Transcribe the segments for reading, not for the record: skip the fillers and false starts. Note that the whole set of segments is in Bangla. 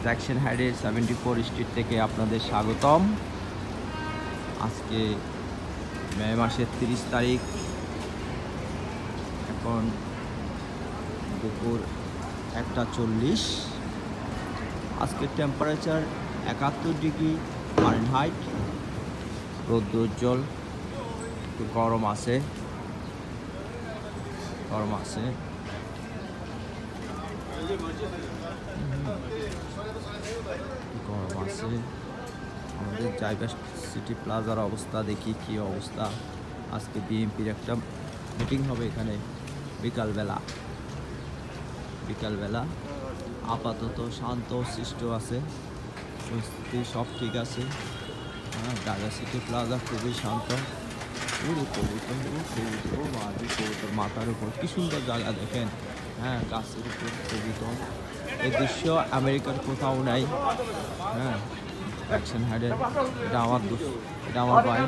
জ্যাকসন হাইডের 74 স্ট্রিট থেকে আপনাদের স্বাগতম। আজকে মে মাসের 30 তারিখ, এখন দুপুর 1:40। আজকের টেম্পারেচার 71 ডিগ্রি ফারেনহাইট, রৌদ্র উজ্জ্বল, একটু গরম আছে। গরম আছে আমাদের জায়গা সিটি প্লাজার অবস্থা দেখি কি অবস্থা। আজকে বিএনপির একটা মিটিং হবে এখানে বিকালবেলা। আপাতত শান্ত সৃষ্ট আছে, পরিস্থিতি সব ঠিক আছে। জায়গা সিটি প্লাজা খুবই শান্ত। কবুতর মাথার উপর কি সুন্দর জায়গা দেখেন। গাছের উপর কবুতর, এই দৃশ্য আমেরিকার কোথাও নাই। জ্যাকসন হাইডের এটা আমার ভাই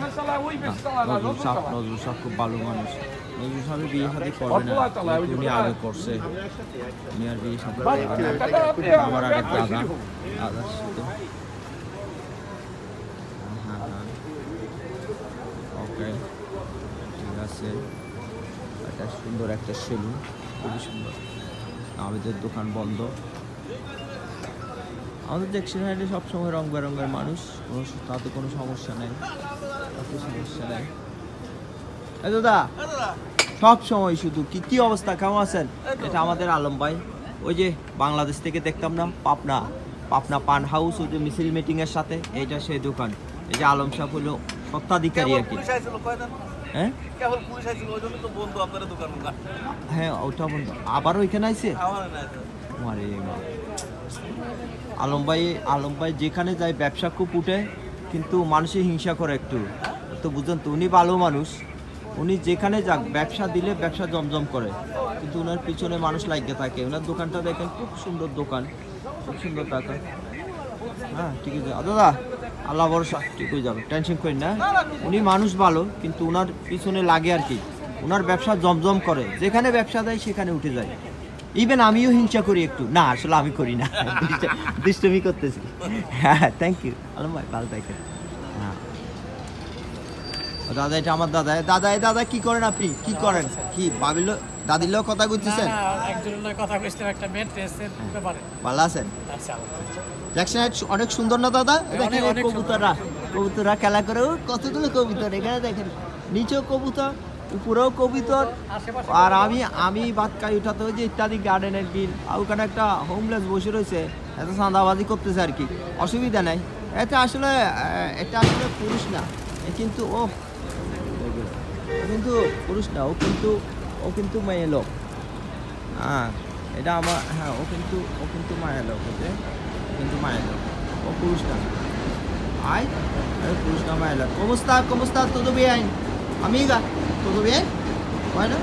নজরুল সাহ খুব ভালো মানুষ। নজরুল সাহেব বিয়ে শাদী করবে না, উনি আগে করছে, উনি আর বিয়ে শাদী করবে না। আমার আগে দাদার সাথে ওকে ঠিক আছে। এটা সুন্দর একটা সেলুন, খুবই সুন্দর। আমাদের দোকান বন্ধ। আমাদের জ্যাকসন হাইডে সবসময় রং বেরঙের মানুষ, তাতে কোনো সমস্যা নেই। দাদা সব সময় শুধু কি অবস্থা, কেমন আছেন? এটা আমাদের আলম ভাই, ওই যে বাংলাদেশ থেকে দেখতাম না পাপনা পান হাউস, ওই যে মিছিল মিটিং এর সাথে, এইটা সেই দোকান। এই যে আলম সাহেব হলো সত্ত্বাধিকারী আর কি। হ্যাঁ ওটা বন্ধ, আবার ওইখানে আইছে। আলম ভাই যেখানে যায় ব্যবসা খুব উঠে, কিন্তু মানুষের হিংসা করে একটু, তো বুঝলেন তো। উনি ভালো মানুষ, উনি যেখানে যাক ব্যবসা দিলে ব্যবসা জমজম করে, কিন্তু ওনার পিছনে মানুষ লাগিয়ে থাকে। ওনার দোকানটা দেখেন, খুব সুন্দর দোকান, খুব সুন্দর টাকা। ঠিক আছে দাদা, আল্লাহ ভরসা ঠিক হয়ে যাবে, টেনশন করেন না। উনি মানুষ ভালো, কিন্তু ওনার পিছনে লাগে আর কি। ওনার ব্যবসা জমজম করে, যেখানে ব্যবসা দেয় সেখানে উঠে যায়। ইভেন আমিও হিংসা করি একটু, না আসলে আমি করি না, দুষ্টমি করতেছি। থ্যাংক ইউ আলম ভাই, ভালো থাকেন। দাদা এটা আমার দাদা কি করেন আপনি? কি করেন? কি ভাবিল দাদির কথা বলতেছেন? ভালো আছেন? জ্যাকসন হাইট অনেক সুন্দর না দাদা? দেখেন কবুতররা খেলা করে, কতগুলো কবুতর এখানে দেখেন, নিচেও কবুতর, উপরেও কবুতর। আর আমি ভাত খাই উঠাতে, ওই যে ইত্যাদি গার্ডেনের বিল, ওখানে একটা হোমলেস বসে রয়েছে, এত চাঁদাবাজি করতেছে আর কি। অসুবিধা নেই, এটা আসলে পুরুষ না, কিন্তু ও কিন্তু পুরুষ না, ও কিন্তু মেয়ে লোক। এটা আমার, ও কিন্তু মায়ের লোক, কিন্তু মায়ের লোক, ও পুরুষ না। পুরুষ না, মায়ের লোক। কমস্তা todo bien amiga, todo bien? হয় না,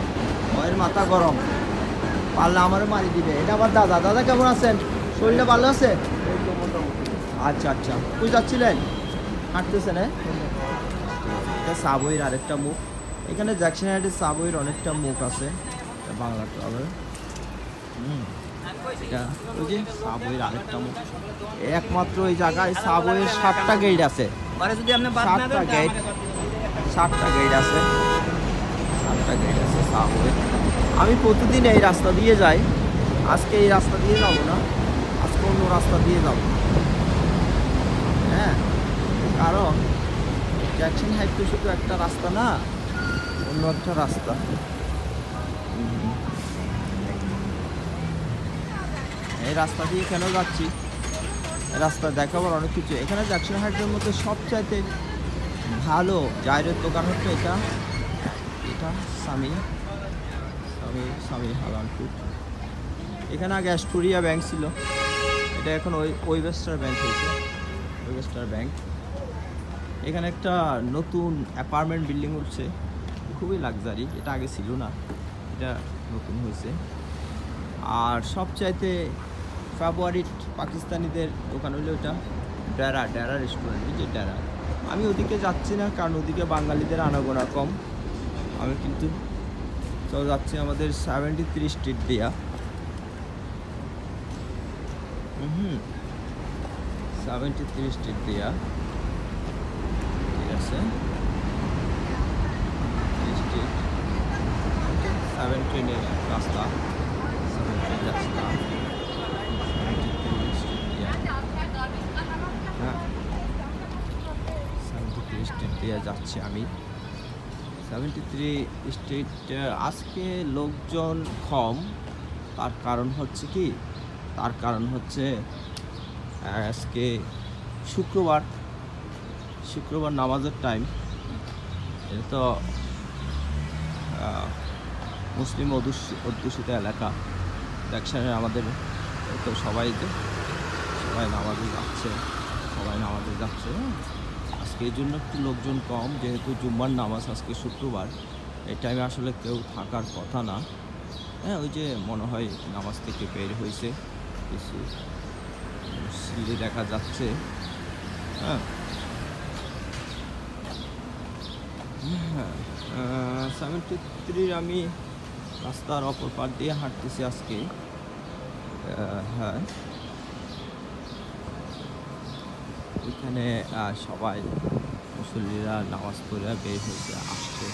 ওর মাথা গরম, পারলে আমারও মারি দিবে। এটা আমার দাদা কেমন আছেন? শরীরটা ভালো আছে? আচ্ছা কই যাচ্ছিলেন? হাঁটতেছেন? এটা সাবওয়ের আরেকটা মুখ। এখানে জ্যাকসন হাইডে সাবওয়ের অনেকটা মুখ আছে, বাংলা ট্রাভেল। এটা ওই যে সাবওয়ের আরেকটা মুখ। একমাত্র এই জায়গায় সাবওয়ের 7টা গেট আছে, 7টা গেট আছে সাবওয়ে। আমি প্রতিদিন এই রাস্তা দিয়ে যাই, আজকে এই রাস্তা দিয়ে যাবো না, আজকে অন্য রাস্তা দিয়ে যাব। কারণ জ্যাকসন হাইট তো শুধু একটা রাস্তা না, অন্য একটা রাস্তা। এই রাস্তা দিয়ে কেন যাচ্ছি, রাস্তা দেখাবার অনেক কিছু। এখানে জ্যাকসন হাইটের মধ্যে সবচাইতে ভালো জায়রের দোকান হচ্ছে এটা স্বামী হালাল ফুড। এখানে আগে অ্যাস্টোরিয়া ব্যাংক ছিল, এটা এখন ওয়েস্টার ব্যাংক হয়েছে, ওয়েস্টার ব্যাংক। এখানে একটা নতুন অ্যাপার্টমেন্ট বিল্ডিং উঠছে, খুবই লাক্সারি, এটা আগে ছিল না, এটা নতুন হয়েছে। আর সবচাইতে ফেব্রুয়ারির পাকিস্তানিদের দোকান হলো ওটা ডেরা রেস্টুরেন্ট, যে ডেরা। আমি ওদিকে যাচ্ছি না, কারণ ওদিকে বাঙালিদের আনাগোনা কম। আমি কিন্তু যাচ্ছি আমাদের 73 স্ট্রিট দিয়া। 73 স্ট্রিট দিয়া, ঠিক আছে, স্ট্রিট 7 ট্রেনের রাস্তা, 7 ট্রেন রাস্তা, 73 স্ট্রিট দিয়া, হ্যাঁ 73 স্ট্রিট দিয়া যাচ্ছি আমি। 73 স্ট্রিট আজকে লোকজন কম, তার কারণ হচ্ছে কি, তার কারণ হচ্ছে আজকে শুক্রবার নামাজের টাইম। এটা তো মুসলিম অধ্যুষিত এলাকা, দেখছেন আমাদের তো সবাই নামাজে যাচ্ছে, আজকে এই জন্য একটু লোকজন কম, যেহেতু জুম্মার নামাজ আজকে শুক্রবার, এই টাইমে আসলে কেউ থাকার কথা না। হ্যাঁ, ওই যে মনে হয় নামাজ থেকে বের হয়েছে কিছু সিঁড়ি দেখা যাচ্ছে। হ্যাঁ, 73 আমি রাস্তার অপর পার দিয়ে হাঁটতেছি আজকে। হ্যাঁ, এখানে সবাই মুসল্লিরা নামাজ পড়ে বের হয়েছে, আসছে,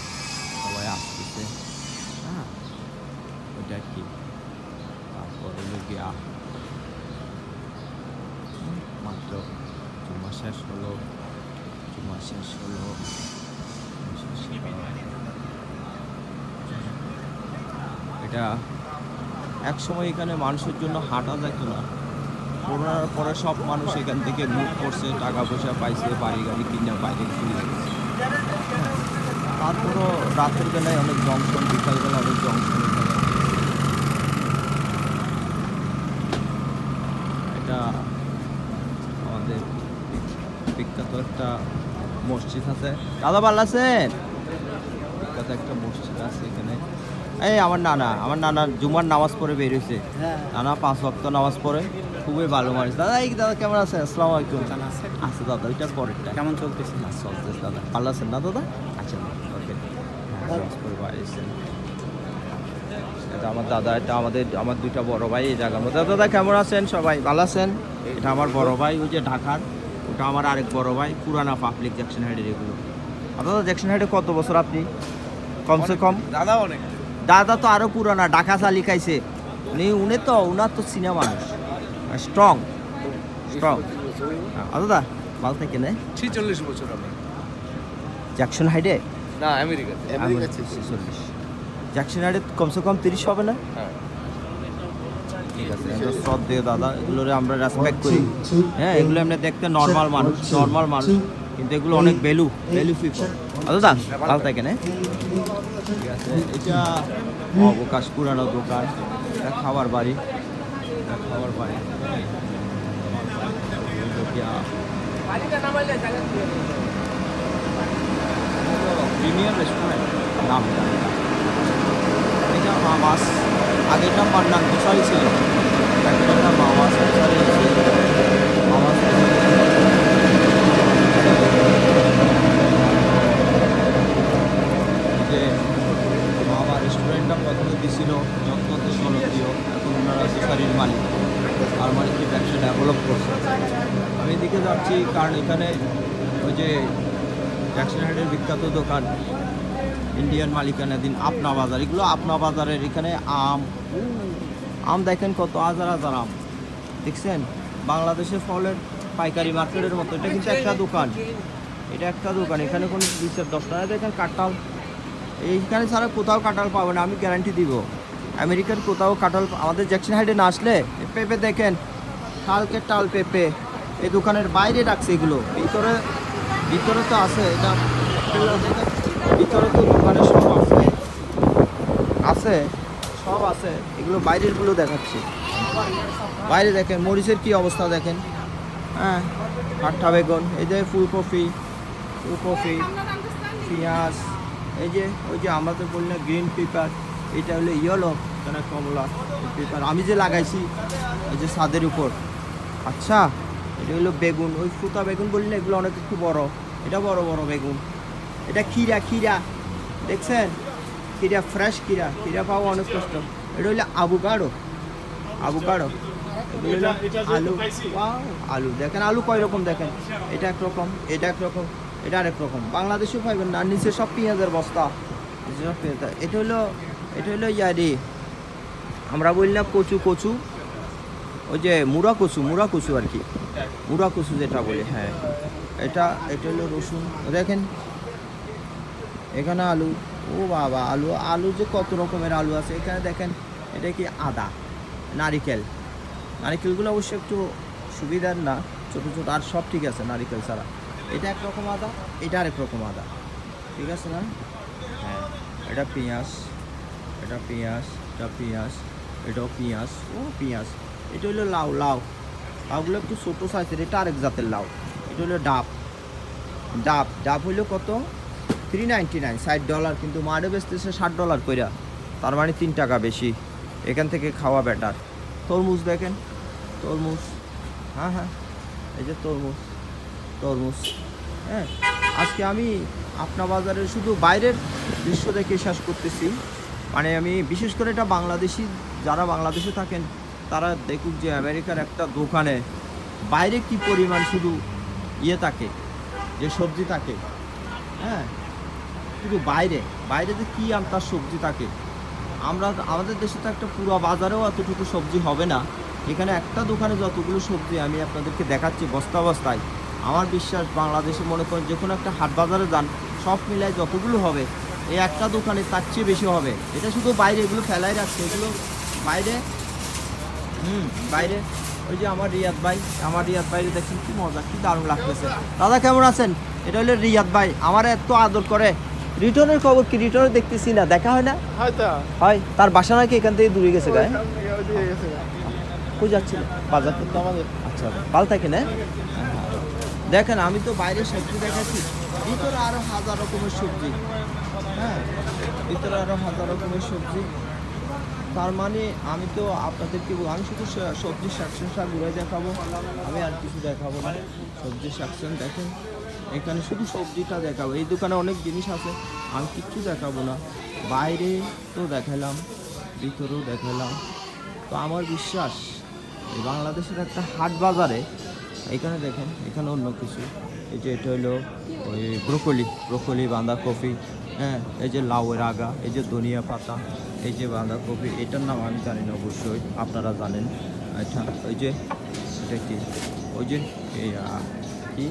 সবাই আসতেছে। হ্যাঁ, ওইটা কি, তারপর হলো গিয়া মাত্র জুম্মা শেষ হলো। এটা এক সময় এখানে মানুষের জন্য হাঁটা যেত না, করোনার পরে সব মানুষ এখান থেকে মুভ করছে, টাকা পয়সা পাইছে, বাড়ি গাড়ি কিনে বাইরে চলে গেছে। তারপরও রাতের বেলায় অনেক জংশন, বিকালবেলা অনেক জংশন। এটা আমাদের বিখ্যাত একটা মসজিদ আছে। দাদা ভালো আছেন? বিখ্যাত একটা মসজিদ আছে এখানে। এই আমার নানা জুমার নামাজ পড়ে বের হয়েছে। নানা 5 ওয়াক্ত নামাজ পড়ে, খুবই ভালো মানুষ। দাদা কেমন আছেন? আসসালামু আলাইকুম। আচ্ছা দাদা, ওইটার পরেরটা কেমন চলতেছে? চলতেছে দাদা, ভালো আছেন না দাদা? আচ্ছা ওকে, নামাজ পড়ে বাইরেছেন। এটা আমার দাদা, এটা আমার 2টা বড় ভাই এই জায়গার মধ্যে। দাদা কেমন আছেন? সবাই ভালো আছেন? এটা আমার বড় ভাই, ওই যে ঢাকার, ওটা আমার আরেক বড় ভাই, পুরানা পাবলিক জ্যাকসন হাইডের এগুলো। দাদা জ্যাকসন হাইডে কত বছর আপনি? কমসে কম দাদা অনেক, দাদা তো আরো পুরানা, ঢাকা চালি খাইছে উনার তো সিনেমা মানুষ, স্ট্রং। দাদা ভালো থেকে নেই 46 বছর আমি জ্যাকসন হাইডে, না আমেরিকাতে 46। জ্যাকসন হাইডে কমসে কম 30 হবে না? ঠিক আছে, শ্রদ্ধেয় দাদা, এগুলো আমরা রেসপেক্ট করি। হ্যাঁ, এগুলো এমনি দেখতে নর্মাল মানুষ, কিন্তু এগুলো অনেক ভ্যালু পিপল। দাদা ভালো থাকেন। ঠিক আছে, এটা অবকাশ পুরানো দোকান, এটা খাবার বাড়ি। প্রিমিয়াম রেস্টুরেন্ট নাম, এটা মামাস, আগেটা মান্নান গোসারি ছিল, এখন এটা মামাস গোসারি আছে। মামাস যে মামা রেস্টুরেন্টটা প্রথমে দিছিল অত্যন্ত জনপ্রিয়, এখন ওনারা গোসারির মালিক, আর মালিককে ব্যবসা ডেভেলপ করছে। আমি এদিকে যাচ্ছি কারণ এখানে ওই যে জ্যাকসন হাইডের বিখ্যাত দোকান ইন্ডিয়ান মালিকানাধীন আপনা বাজার, এগুলো আপনা বাজারের। এখানে আম দেখেন কত, হাজার আম দেখছেন, বাংলাদেশের ফলের পাইকারি মার্কেটের মতো। এটা কিন্তু একটা দোকান, এখানে কোনো 20-10 টাকা দেখেন। কাঁঠাল এইখানে ছাড়া কোথাও কাঁঠাল পাবে না, আমি গ্যারান্টি দিব। আমেরিকার কোথাও কাঁঠাল, আমাদের জ্যাকসন হাইডে না আসলে পেঁপে দেখেন, কালকে টাল পেঁপে এই দোকানের বাইরে রাখছে, এগুলো ভিতরে তো আছে, এটা ভিতরে তো দোকানে সব আছে, এগুলো বাইরেরগুলো দেখাচ্ছি। বাইরে দেখেন মরিচের কি অবস্থা দেখেন। হ্যাঁ, আটটা বেগুন, এই যে ফুলকপি, পেঁয়াজ, এই যে ওই যে আমাদের বললেন গ্রিন পেপার, এটা হলো ইয়েলো কেন কমলা পেপার আমি যে লাগাইছি ওই যে ছাদের উপর। আচ্ছা, এটা হলো বেগুন, ওই ফুটা বেগুন বললেন, এগুলো অনেক একটু বড়, এটা বড় বেগুন। এটা খিরা দেখছেন, ফ্রেশ খিরা পাওয়া অনেক কষ্ট। এটা হলো আভোকাডো, এগুলো আলু, ওয়াও, আলু দেখেন, আলু কয় রকম দেখেন, এটা একরকম, এটা একরকম, এটা আরেক রকম। বাংলাদেশেও পাইবেন না, নিচে সব পেঁয়াজের বস্তা, সব পেঁয়াজ। এটা হলো ইয়ারি, আমরা বললাম কচু, কচু ওই যে মুড়া কচু আর কি, মুড়া কচু যেটা বলি, হ্যাঁ। এটা হলো রসুন, দেখেন এখানে আলু, ও বাবা, আলু যে কত রকমের আলু আছে এখানে দেখেন। এটা কি আদা, নারিকেলগুলো অবশ্য একটু সুবিধার না, ছোটো ছোটো, আর সব ঠিক আছে নারিকেল ছাড়া। এটা একরকম আদা, এটা আরেক রকম আদা, ঠিক আছে না? হ্যাঁ, এটা পেঁয়াজ, এটা পেঁয়াজ, এটাও পেঁয়াজ, ও পেঁয়াজ। এটা হলো লাউগুলো একটু ছোটো সাইজের, এটা আরেক জাতের লাউ। এটা হলো ডাব হইলো কত, $3.99, $60, কিন্তু মাঠে বেচতেছে $60 কইরা, তার মানে 3 টাকা বেশি। এখান থেকে খাওয়া বেটার। তরমুজ দেখেন, তরমুজ, হ্যাঁ, এই যে তরমুজ, হ্যাঁ। আজকে আমি আপনা বাজারের শুধু বাইরের দৃশ্য দেখে শেষ করতেছি, মানে আমি বিশেষ করে এটা বাংলাদেশি, যারা বাংলাদেশে থাকেন তারা দেখুক যে আমেরিকার একটা দোকানে বাইরে কি পরিমাণ শুধু ইয়ে থাকে, যে সবজি থাকে, হ্যাঁ, শুধু বাইরে যে কী তার সবজি থাকে। আমাদের দেশে তো একটা পুরো বাজারেও এতটুকু সবজি হবে না, এখানে একটা দোকানে যতগুলো সবজি আমি আপনাদেরকে দেখাচ্ছি বস্তায়, আমার বিশ্বাস বাংলাদেশে মনে করেন যে কোনো একটা হাট বাজারে যান, সব মিলায় যতগুলো হবে এই একটা দোকানে তার চেয়ে বেশি হবে। এটা শুধু বাইরে, এগুলো ফেলাই রাখছে, এগুলো বাইরে। ওই যে আমার রিয়াদ ভাই দেখছেন কি মজা, কি দারুণ লাগতেছে। দাদা কেমন আছেন? এটা হলো রিয়াদ ভাই, আমার এত আদর করে। রিটার্নের খবর কি? রিটার্ন দেখতেছি না, দেখা হয় না। হয় তার বাসা নাকি এখান থেকে দূরে গেছে, গায়ে কই যাচ্ছিল বাজার করতে আমাদের। আচ্ছা, ভালো থাকে না। দেখেন আমি তো বাইরে সবজি দেখাচ্ছি, ভিতরে আরো হাজার রকমের সবজি, হ্যাঁ, ভিতরে আরো হাজার রকমের সবজি। তার মানে আমি তো আপনাদেরকে আমি শুধু সবজির সেকশনটা ঘুরে দেখাবো, আমি আর কিছু দেখাবো না। সবজির সেকশন দেখেন, এখানে শুধু সবজিটা দেখাবো। এই দোকানে অনেক জিনিস আছে, আমি কিচ্ছু দেখাবো না। বাইরে তো দেখালাম, ভিতরেও দেখালাম। তো আমার বিশ্বাস এই বাংলাদেশের একটা হাট বাজারে, এখানে দেখেন, এখানে অন্য কিছু। এই যে এটা হলো ওই ব্রোকলি, বাঁধাকপি, হ্যাঁ, এই যে লাউয়ের আগা, এই যে ধনিয়া পাতা, এই যে বাঁধাকপি, এটার নাম আমি জানি না, অবশ্যই আপনারা জানেন। আচ্ছা, ওই যে এটা কি, ওই যে এই কি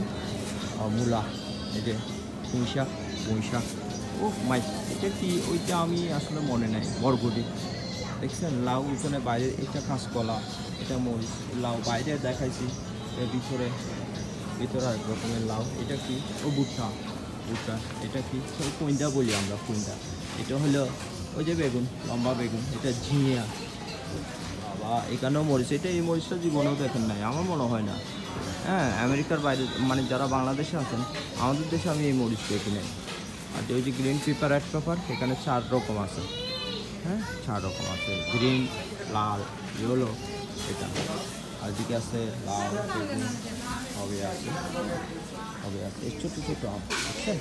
মূলা, এই যে পুঁইশাক, ও মাই, এটা কি ওইটা আমি আসলে মনে নাই, বরবটি দেখছেন, লাউ ওইখানে বাইরে, এটা কাঁচকলা, এটা মরিচ, লাউ বাইরে দেখাইছি, এর ভিতরে আরেক রকমের লাউ। এটা কি, ও ভুট্টা, এটা কি, কুইন্ডা বলি আমরা, কুইন্ডা। এটা হলো ওই যে বেগুন, লম্বা বেগুন, এটা ঝিঙা। বাবা, এখানেও মরিচ, এই মরিচটা জীবনেও দেখেন নাই, আমার মনে হয় না। হ্যাঁ, আমেরিকার বাইরে, মানে যারা বাংলাদেশে আছেন, আমাদের দেশে আমি এই মরিচ দেখি নাই। আর ওই যে গ্রিন পেপার, রেড পেপার, এখানে 4 রকম আছে, হ্যাঁ, 4 রকম আছে, গ্রিন, লাল, ইয়েলো, এটা। আর দিকে আছে লাল, বেগুন, হবে আছে, এই ছোটো আম, বুঝছেন?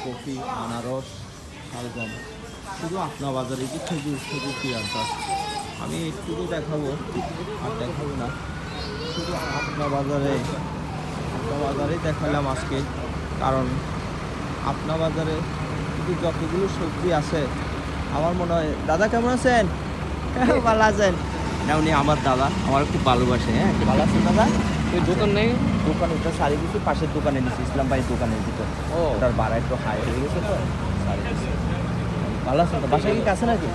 কফি, আনারস, শালগম, শুধু আপনা বাজারে যে খেজুর পেঁয়াজ গাছ, আমি একটুকু দেখাবো, আর দেখাবো না, শুধু আপনা বাজারেই দেখালাম আজকে। কারণ আপনা বাজারে শুধু যতগুলো সবজি আছে, আমার মনে হয়। দাদা কেমন আছেন? ভালো আছেন না? উনি আমার দাদা, আমার খুব ভালোবাসে। হ্যাঁ, ভালো আছেন দাদা? ওই দোকান নেই, দোকান ওটা সারি কিছু পাশের দোকানে নিচ্ছি, ইসলাম ভাইয়ের দোকানের ভিতর। ও, ওটার ভাড়া একটু হাই হয়ে গেছে তো সারি দিচ্ছি। ভালো আছেন তো? বাসায় কি কাছে নাকি?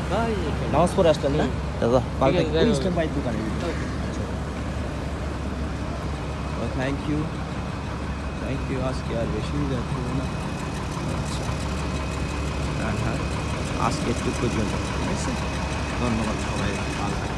নামাজ পড়ে আসতেন না দাদা? ভালো থাকবেন, ইসলাম ভাইয়ের দোকানের ভিতর। থ্যাংক ইউ, আজকে আর বেশি দেখাবো না। আচ্ছা, হ্যাঁ, আজকে একটু পর্যন্ত, ঠিক আছে? ধন্যবাদ সবাই, ভালো থাকবেন।